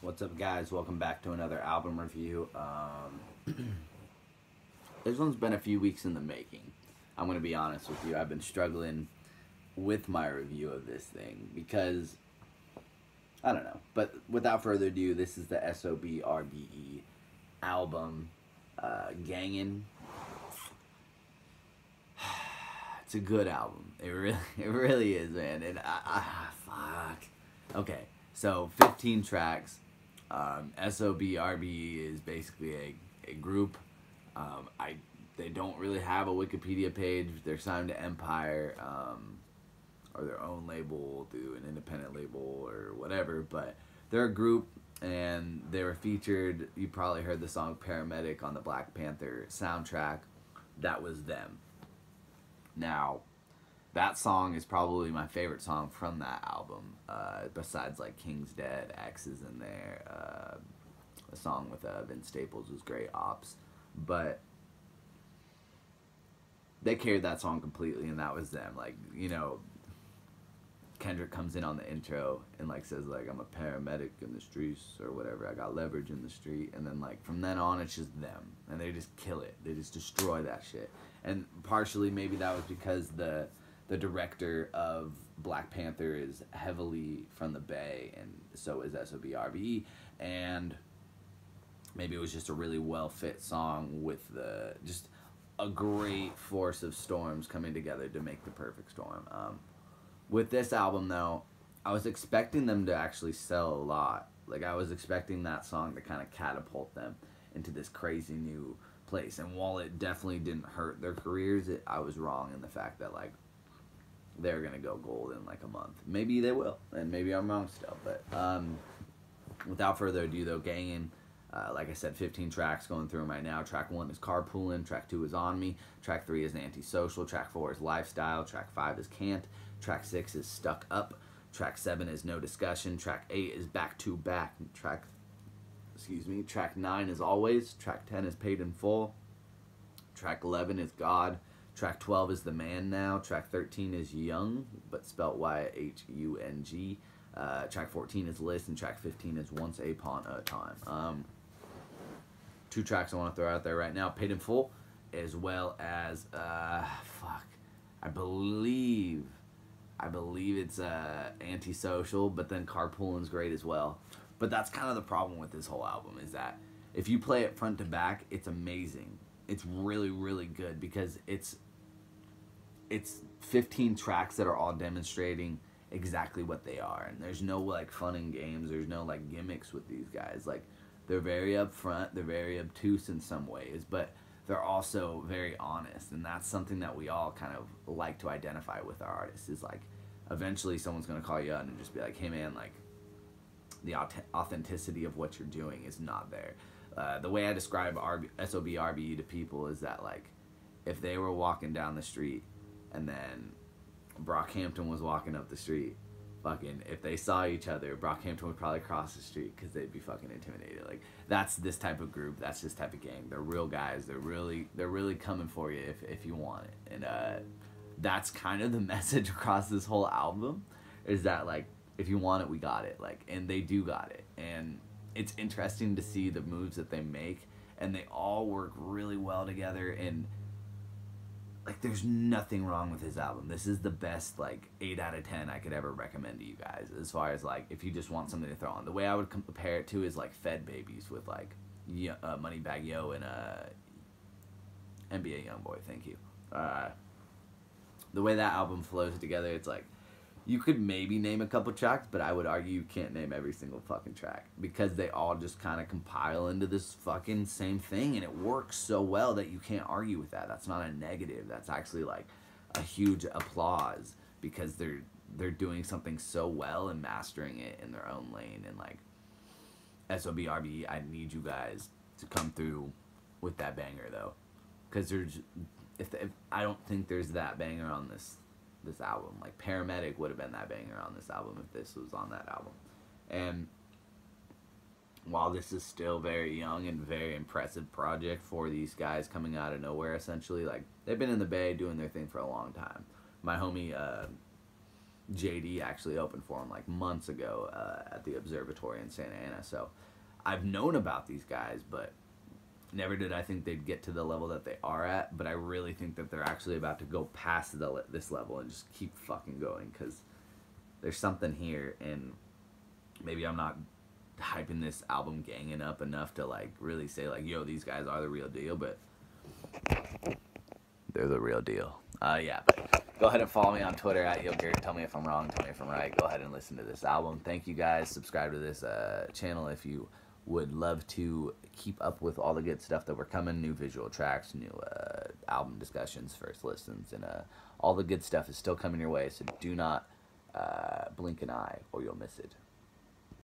What's up, guys? Welcome back to another album review. This one's been a few weeks in the making. I'm going to be honest with you. I've been struggling with my review of this thing because, I don't know. But without further ado, this is the SOB RBE album, Gangin. It's a good album. It really is, man. And fuck. Okay, so 15 tracks. SOB RBE is basically a group. They don't really have a Wikipedia page. They're signed to Empire, or their own label through an independent label or whatever. But they're a group, and they were featured. You probably heard the song "Paramedic" on the Black Panther soundtrack. That was them. Now, that song is probably my favorite song from that album. Besides, like, King's Dead, X is in there. A song with Vince Staples was great, Ops. But they carried that song completely, and that was them. Like, you know, Kendrick comes in on the intro and, like, says, like, I'm a paramedic in the streets or whatever. I got leverage in the street. And then, like, from then on, it's just them. And they just kill it. They just destroy that shit. And partially, maybe that was because the director of Black Panther is heavily from the Bay, and so is SOB RBE, and maybe it was just a really well fit song with just a great force of storms coming together to make the perfect storm. With this album, though, I was expecting them to actually sell a lot. Like, I was expecting that song to kind of catapult them into this crazy new place, and while it definitely didn't hurt their careers, I was wrong in the fact that, like, they're gonna go gold in like a month. Maybe they will, and maybe I'm wrong still. But without further ado, though, Gangin, like I said, 15 tracks going through them right now. Track 1 is Carpoolin', track 2 is On Me, track 3 is Antisocial, track 4 is Lifestyle, track 5 is Can't, track 6 is Stuck Up, track 7 is No Discussion, track 8 is Back to Back, track 9 is Always, track 10 is Paid in Full, track 11 is God, track 12 is The Man Now, track 13 is Young, but spelt Y-H-U-N-G, track 14 is List, and track 15 is Once Upon a Time. 2 tracks I want to throw out there right now, Paid in Full, as well as, I believe it's Antisocial, but then Carpoolin's great as well. But that's kind of the problem with this whole album, is that if you play it front to back, it's amazing. It's really, really good because it's 15 tracks that are all demonstrating exactly what they are. And there's no, like, fun and games. There's no, like, gimmicks with these guys. Like, they're very upfront. They're very obtuse in some ways. But they're also very honest. And that's something that we all kind of like to identify with our artists, is, like, eventually someone's going to call you out and just be like, hey, man, like, the authenticity of what you're doing is not there. The way I describe SOB RBE to people is that, like, if they were walking down the street and then Brockhampton was walking up the street, fucking, if they saw each other, Brockhampton would probably cross the street because they'd be fucking intimidated. Like, that's this type of group. That's this type of gang. They're real guys. They're really coming for you if you want it. And that's kind of the message across this whole album, is that, like, if you want it, we got it. Like, and they do got it. And it's interesting to see the moves that they make, and they all work really well together. And, like, there's nothing wrong with his album. This is the best, like, 8 out of 10 I could ever recommend to you guys, as far as, like, if you just want something to throw on. The way I would compare it to is, like, Fed Babies with, like, Moneybagg Yo and NBA Youngboy. Thank you. The way that album flows together, it's like, you could maybe name a couple tracks, but I would argue you can't name every single fucking track, because they all just kind of compile into this fucking same thing, and it works so well that you can't argue with that. That's not a negative. That's actually, like, a huge applause, because they're doing something so well and mastering it in their own lane. And, like, SOB RBE, I need you guys to come through with that banger, though, because if I don't think there's that banger on this album. Like, Paramedic would have been that banger on this album if this was on that album. And while this is still very young and very impressive project for these guys coming out of nowhere, essentially, like, they've been in the Bay doing their thing for a long time. My homie JD actually opened for them like months ago at the observatory in Santa Ana. So I've known about these guys, but never did I think they'd get to the level that they are at. But I really think that they're actually about to go past this level and just keep fucking going, because there's something here, and maybe I'm not hyping this album Gangin up enough to like really say like, yo, these guys are the real deal, but they're the real deal. Yeah, but go ahead and follow me on Twitter at YoGarrett. Tell me if I'm wrong, tell me if I'm right. Go ahead and listen to this album. Thank you guys. Subscribe to this channel if you would love to keep up with all the good stuff that we're coming. New visual tracks, new album discussions, first listens, and all the good stuff is still coming your way, so do not blink an eye or you'll miss it.